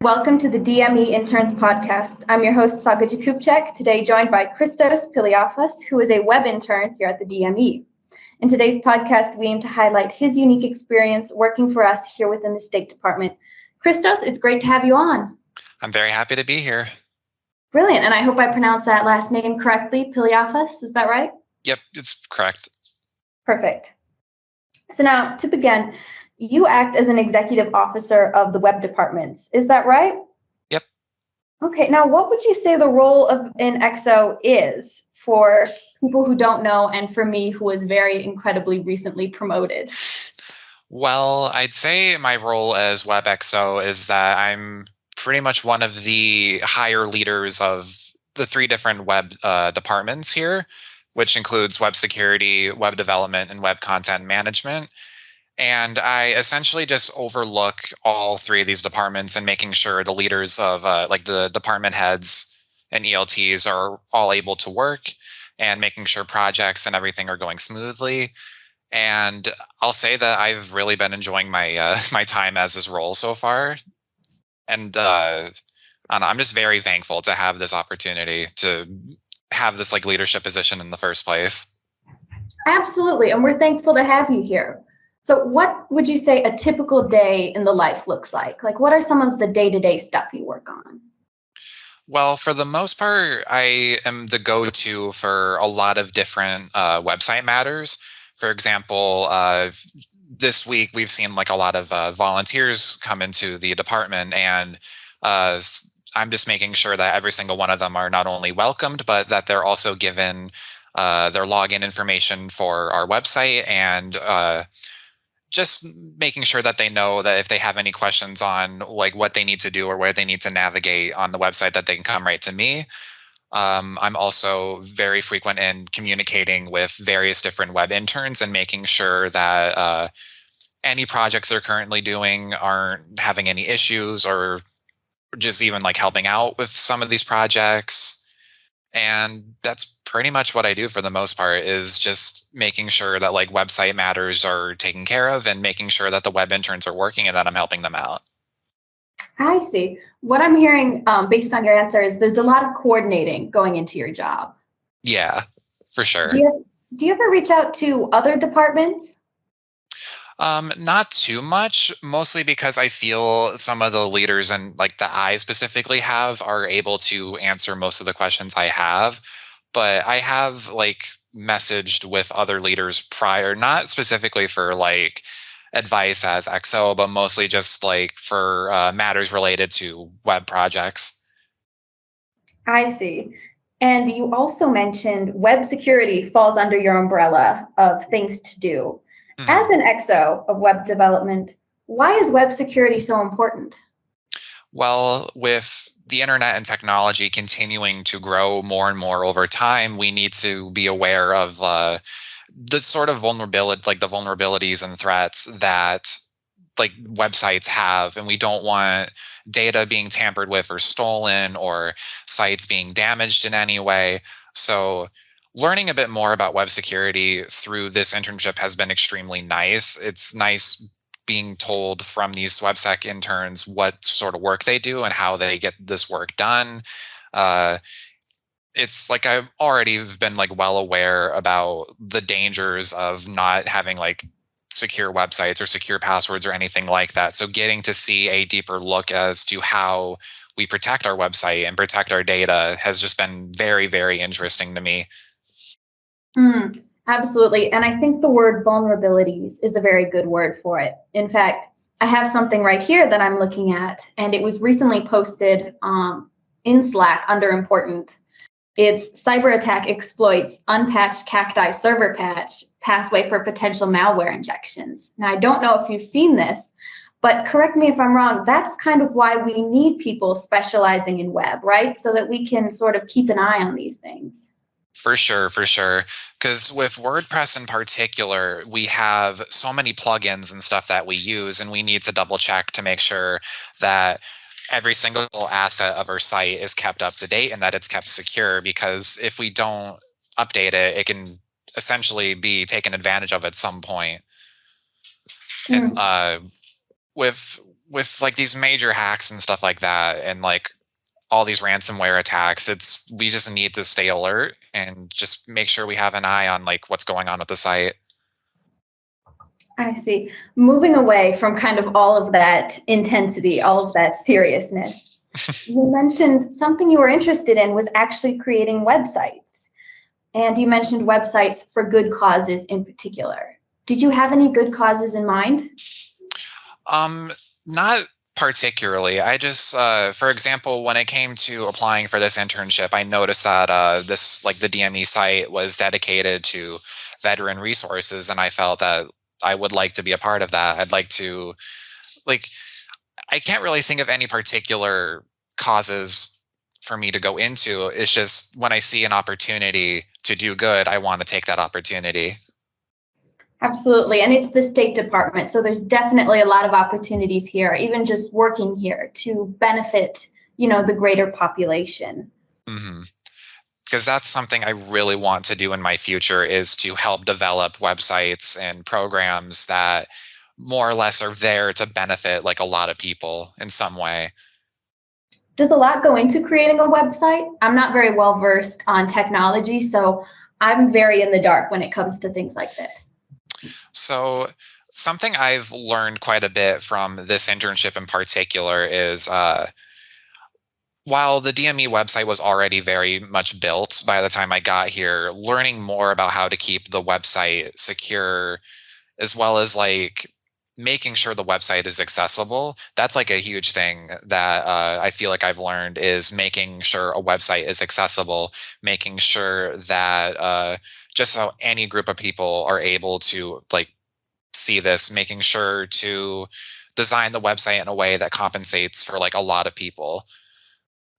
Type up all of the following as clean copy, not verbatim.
Welcome to the DME Interns podcast. I'm your host, Saga Jakubczak, today joined by Christos Piliafas, who is a web intern here at the DME. In today's podcast, we aim to highlight his unique experience working for us here within the State Department. Christos, it's great to have you on. I'm very happy to be here. Brilliant, and I hope I pronounced that last name correctly, Piliafas, is that right? Yep, it's correct. Perfect. So now, to begin, you act as an executive officer of the web departments. Is that right? Yep. Okay. Now, what would you say the role of an XO is for people who don't know, and for me, who was very incredibly recently promoted? Well, I'd say my role as Web XO is that I'm pretty much one of the higher leaders of the three different web departments here, which includes web security, web development, and web content management. And I essentially just overlook all three of these departments and making sure the leaders of like the department heads and ELTs are all able to work and making sure projects and everything are going smoothly. And I'll say that I've really been enjoying my my time as this role so far. And I don't know, I'm just very thankful to have this opportunity to have this like leadership position in the first place. Absolutely. And we're thankful to have you here. So what would you say a typical day in the life looks like? Like, what are some of the day-to-day stuff you work on? Well, for the most part, I am the go-to for a lot of different website matters. For example, this week we've seen like a lot of volunteers come into the department, and I'm just making sure that every single one of them are not only welcomed, but that they're also given their login information for our website, and just making sure that they know that if they have any questions on like what they need to do or where they need to navigate on the website, that they can come right to me. I'm also very frequent in communicating with various different web interns and making sure that any projects they're currently doing aren't having any issues, or just even like helping out with some of these projects. And that's pretty much what I do for the most part, is just making sure that like website matters are taken care of and making sure that the web interns are working and that I'm helping them out. I see. What I'm hearing based on your answer is there's a lot of coordinating going into your job. Yeah, for sure. Do you ever reach out to other departments? Not too much, mostly because I feel some of the leaders and like that I specifically have are able to answer most of the questions I have. But I have like messaged with other leaders prior, not specifically for like advice as XO, but mostly just like for matters related to web projects. I see. And you also mentioned web security falls under your umbrella of things to do. As an XO of web development, why is web security so important? Well, with the internet and technology continuing to grow more and more over time, we need to be aware of the sort of vulnerability, like the vulnerabilities and threats that like websites have, and we don't want data being tampered with or stolen or sites being damaged in any way. So learning a bit more about web security through this internship has been extremely nice. It's nice being told from these WebSec interns what sort of work they do and how they get this work done. It's like I've already been like well aware about the dangers of not having like secure websites or secure passwords or anything like that. So getting to see a deeper look as to how we protect our website and protect our data has just been very, very interesting to me. Absolutely. And I think the word vulnerabilities is a very good word for it. In fact, I have something right here that I'm looking at, and it was recently posted in Slack under important. It's cyber attack exploits unpatched cacti server patch pathway for potential malware injections. Now, I don't know if you've seen this, but correct me if I'm wrong, that's kind of why we need people specializing in web, right? So that we can sort of keep an eye on these things. For sure, for sure. Because with WordPress in particular, we have so many plugins and stuff that we use, and we need to double check to make sure that every single asset of our site is kept up to date and that it's kept secure. Because if we don't update it, it can essentially be taken advantage of at some point. And with with like these major hacks and stuff like that, and like all these ransomware attacks, we just need to stay alert and just make sure we have an eye on like what's going on with the site. I see. Moving away from kind of all of that intensity, all of that seriousness, you mentioned something you were interested in was actually creating websites. And you mentioned websites for good causes in particular. Did you have any good causes in mind? Not particularly. I just, for example, when it came to applying for this internship, I noticed that the DME site was dedicated to veteran resources, and I felt that I would like to be a part of that. I'd like to, like, I can't really think of any particular causes for me to go into. It's just when I see an opportunity to do good, I want to take that opportunity. Absolutely. And it's the State Department. So there's definitely a lot of opportunities here, even just working here to benefit, the greater population. Mm-hmm. Because that's something I really want to do in my future, is to help develop websites and programs that more or less are there to benefit like a lot of people in some way. Does a lot go into creating a website? I'm not very well versed on technology, so I'm very in the dark when it comes to things like this. So something I've learned quite a bit from this internship in particular is while the DME website was already very much built by the time I got here, learning more about how to keep the website secure, as well as like making sure the website is accessible. That's like a huge thing that I feel like I've learned, is making sure a website is accessible, making sure that just how any group of people are able to like see this, making sure to design the website in a way that compensates for like a lot of people.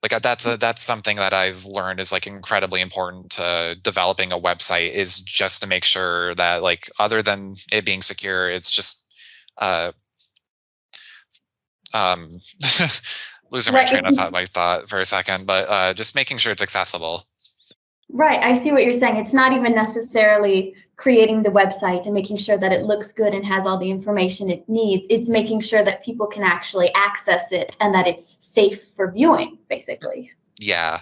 Like that's something that I've learned is like incredibly important to developing a website, is just to make sure that like, other than it being secure, it's just uh um losing my Right. train of thought for a second, but just making sure it's accessible. Right. I see what you're saying. It's not even necessarily creating the website and making sure that it looks good and has all the information it needs. It's making sure that people can actually access it and that it's safe for viewing, basically. Yeah,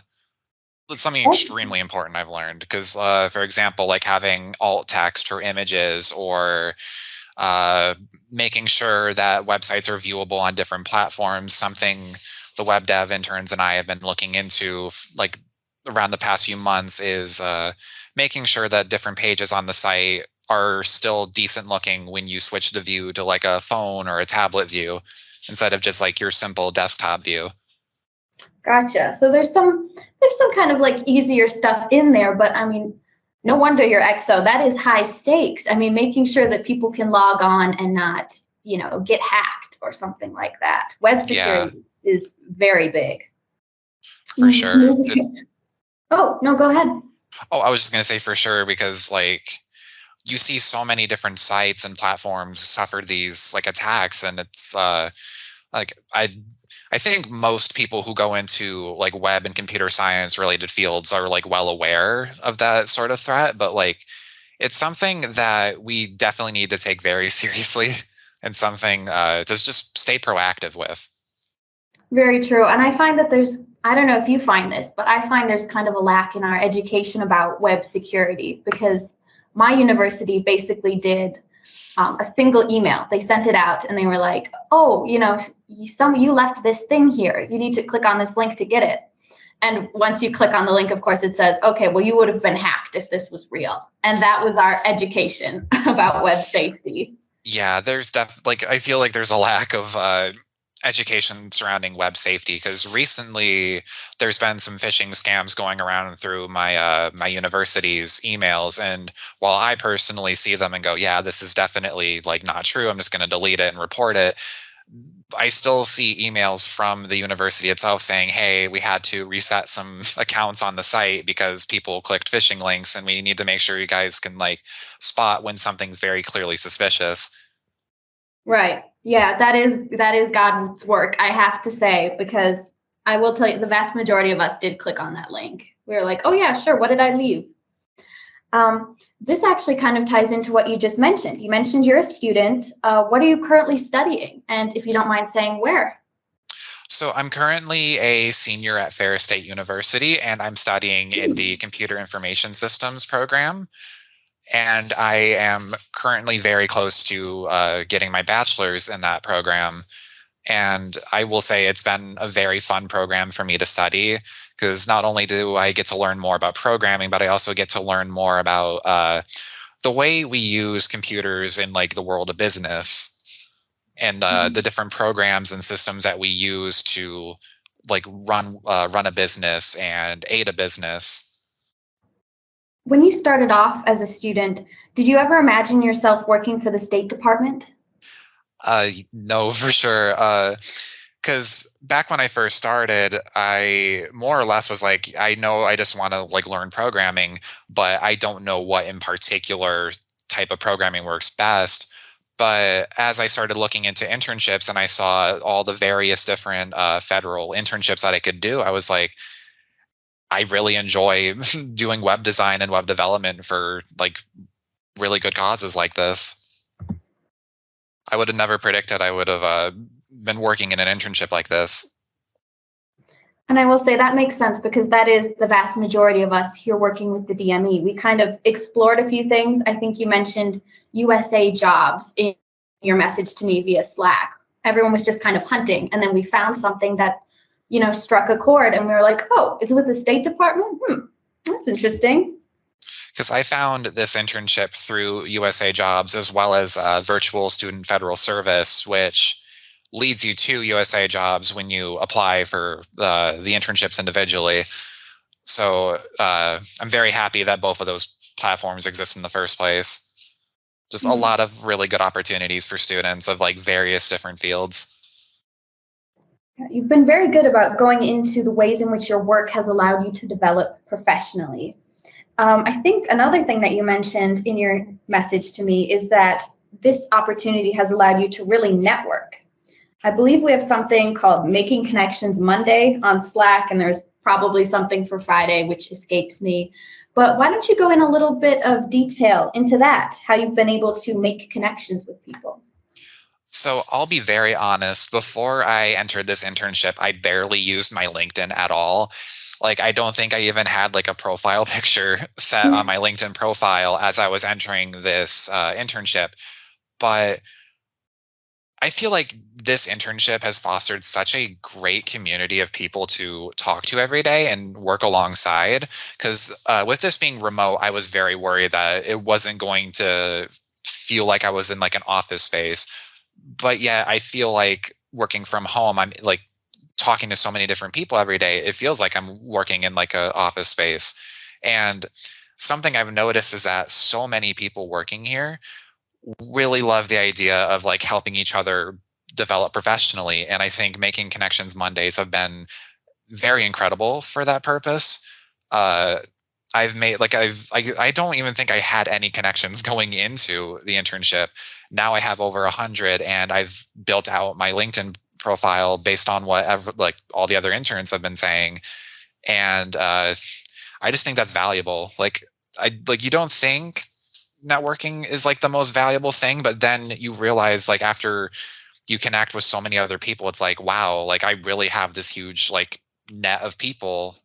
that's something extremely important I've learned, because for example, like having alt text for images, or making sure that websites are viewable on different platforms, something the web dev interns and I have been looking into like around the past few months, is making sure that different pages on the site are still decent looking when you switch the view to like a phone or a tablet view, instead of just like your simple desktop view. Gotcha. So there's some kind of like easier stuff in there, but I mean, no wonder you're XO. That is high stakes. I mean, making sure that people can log on and not, get hacked or something like that. Web security is very big. For sure. Oh, no, go ahead. Oh, I was just going to say for sure, because like you see so many different sites and platforms suffer these like attacks, and it's like I think most people who go into like web and computer science related fields are like well aware of that sort of threat, but like it's something that we definitely need to take very seriously, and something to just stay proactive with. Very true. And I find that I don't know if you find this, but I find there's kind of a lack in our education about web security, because my university basically did a single email. They sent it out and they were like, oh, you left this thing here. You need to click on this link to get it. And once you click on the link, of course, it says, okay, well, you would have been hacked if this was real. And that was our education about web safety. Yeah, I feel like there's a lack of education surrounding web safety, because recently there's been some phishing scams going around through my my university's emails, and while I personally see them and go, yeah, this is definitely like not true, I'm just going to delete it and report it, I still see emails from the university itself saying, hey, we had to reset some accounts on the site because people clicked phishing links, and we need to make sure you guys can like spot when something's very clearly suspicious. Right. Yeah, that is God's work, I have to say, because I will tell you, the vast majority of us did click on that link. We were like, oh yeah, sure. What did I leave? This actually kind of ties into what you just mentioned. You mentioned you're a student. What are you currently studying? And if you don't mind saying where? So I'm currently a senior at Ferris State University, and I'm studying in the Computer Information Systems program. And I am currently very close to getting my bachelor's in that program. And I will say it's been a very fun program for me to study, because not only do I get to learn more about programming, but I also get to learn more about the way we use computers in like the world of business, and the different programs and systems that we use to like run a business and aid a business. When you started off as a student, did you ever imagine yourself working for the State Department? No, for sure. Because back when I first started, I more or less was like, I know I just want to like learn programming, but I don't know what in particular type of programming works best. But as I started looking into internships and I saw all the various different federal internships that I could do, I was like, I really enjoy doing web design and web development for like really good causes like this. I would have never predicted I would have been working in an internship like this. And I will say that makes sense because that is the vast majority of us here working with the DME. We kind of explored a few things. I think you mentioned USA jobs in your message to me via Slack. Everyone was just kind of hunting. And then we found something that, struck a chord and we were like, oh, it's with the State Department? That's interesting. Because I found this internship through USA Jobs as well as Virtual Student Federal Service, which leads you to USA Jobs when you apply for the internships individually. So I'm very happy that both of those platforms exist in the first place. Just a lot of really good opportunities for students of like various different fields. You've been very good about going into the ways in which your work has allowed you to develop professionally. I think another thing that you mentioned in your message to me is that this opportunity has allowed you to really network. I believe we have something called Making Connections Monday on Slack, and there's probably something for Friday, which escapes me. But why don't you go in a little bit of detail into that, how you've been able to make connections with people? So I'll be very honest, before I entered this internship, I barely used my LinkedIn at all. Like, I don't think I even had like a profile picture set on my LinkedIn profile as I was entering this internship. But I feel like this internship has fostered such a great community of people to talk to every day and work alongside. Because with this being remote, I was very worried that it wasn't going to feel like I was in like an office space. But yeah, I feel like working from home, I'm like talking to so many different people every day. It feels like I'm working in like a office space. And something I've noticed is that so many people working here really love the idea of like helping each other develop professionally. And I think Making Connections Mondays have been very incredible for that purpose. I've made like I don't even think I had any connections going into the internship. Now I have over 100, and I've built out my LinkedIn profile based on whatever like all the other interns have been saying, and I just think that's valuable. You don't think networking is like the most valuable thing, but then you realize like after you connect with so many other people, it's like, wow, like I really have this huge like net of people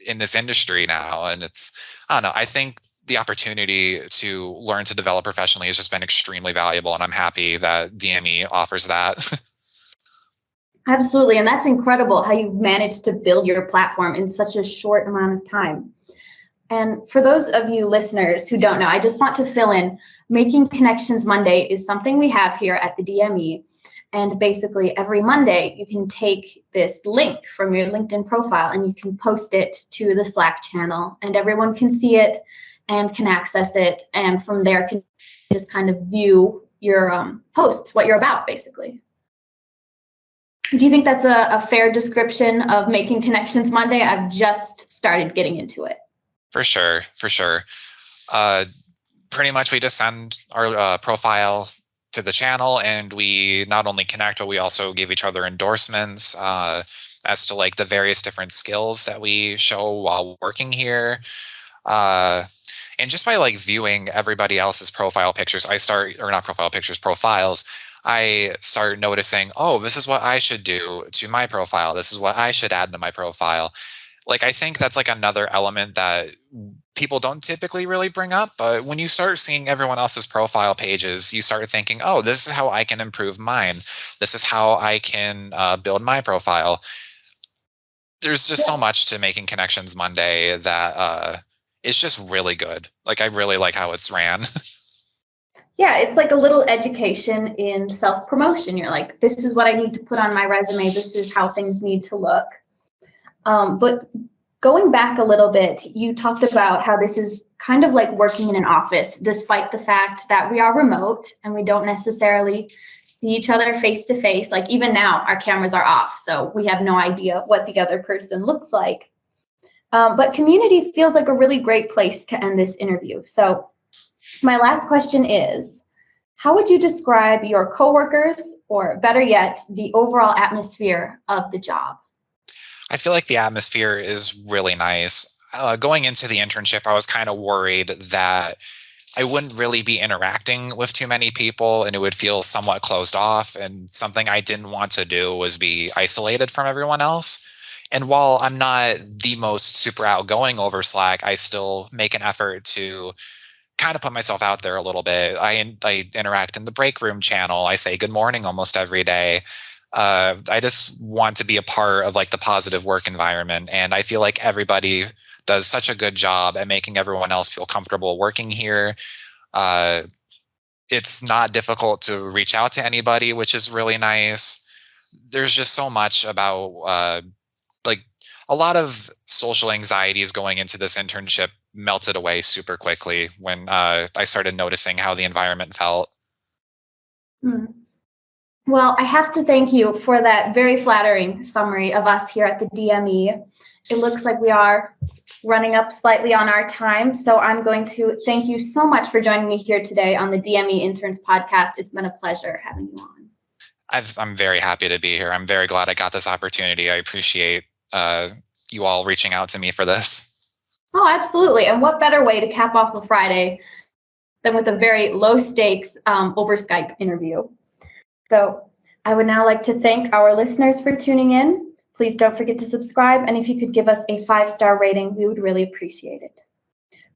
in this industry now. And I don't know, I think the opportunity to learn to develop professionally has just been extremely valuable. And I'm happy that DME offers that. Absolutely. And that's incredible how you've managed to build your platform in such a short amount of time. And for those of you listeners who don't know, I just want to fill in, Making Connections Monday is something we have here at the DME. And basically every Monday, you can take this link from your LinkedIn profile and you can post it to the Slack channel, and everyone can see it and can access it. And from there can just kind of view your posts, what you're about, basically. Do you think that's a fair description of Making Connections Monday? I've just started getting into it. For sure, for sure. Pretty much we just send our profile to the channel, and we not only connect, but we also give each other endorsements as to like the various different skills that we show while working here. And just by like viewing everybody else's profile pictures, profiles, I start noticing, oh, this is what I should do to my profile. This is what I should add to my profile. Like, I think that's like another element that people don't typically really bring up. But when you start seeing everyone else's profile pages, you start thinking, oh, this is how I can improve mine. This is how I can build my profile. There's just so much to making connections Monday that it's just really good. Like, I really like how it's ran. Yeah, it's like a little education in self-promotion. You're like, this is what I need to put on my resume. This is how things need to look. But going back a little bit, you talked about how this is kind of like working in an office, despite the fact that we are remote and we don't necessarily see each other face to face. Like even now, our cameras are off, so we have no idea what the other person looks like. But community feels like a really great place to end this interview. So my last question is, how would you describe your coworkers, or better yet, the overall atmosphere of the job? I feel like the atmosphere is really nice. Going into the internship, I was kind of worried that I wouldn't really be interacting with too many people and it would feel somewhat closed off. And something I didn't want to do was be isolated from everyone else. And while I'm not the most super outgoing over Slack, I still make an effort to kind of put myself out there a little bit. I interact in the break room channel. I say good morning almost every day. I just want to be a part of like the positive work environment. And I feel like everybody does such a good job at making everyone else feel comfortable working here. It's not difficult to reach out to anybody, which is really nice. There's just so much about like a lot of social anxieties going into this internship melted away super quickly when I started noticing how the environment felt. Well, I have to thank you for that very flattering summary of us here at the DME. It looks like we are running up slightly on our time, so I'm going to thank you so much for joining me here today on the DME Interns podcast. It's been a pleasure having you on. I'm very happy to be here. I'm very glad I got this opportunity. I appreciate you all reaching out to me for this. Oh, absolutely. And what better way to cap off a Friday than with a very low stakes over Skype interview. So I would now like to thank our listeners for tuning in. Please don't forget to subscribe. And if you could give us a 5-star rating, we would really appreciate it.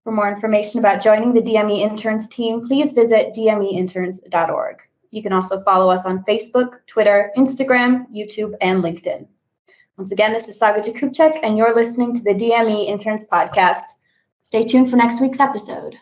For more information about joining the DME Interns team, please visit dmeinterns.org. You can also follow us on Facebook, Twitter, Instagram, YouTube, and LinkedIn. Once again, this is Saga Jakubczyk, and you're listening to the DME Interns podcast. Stay tuned for next week's episode.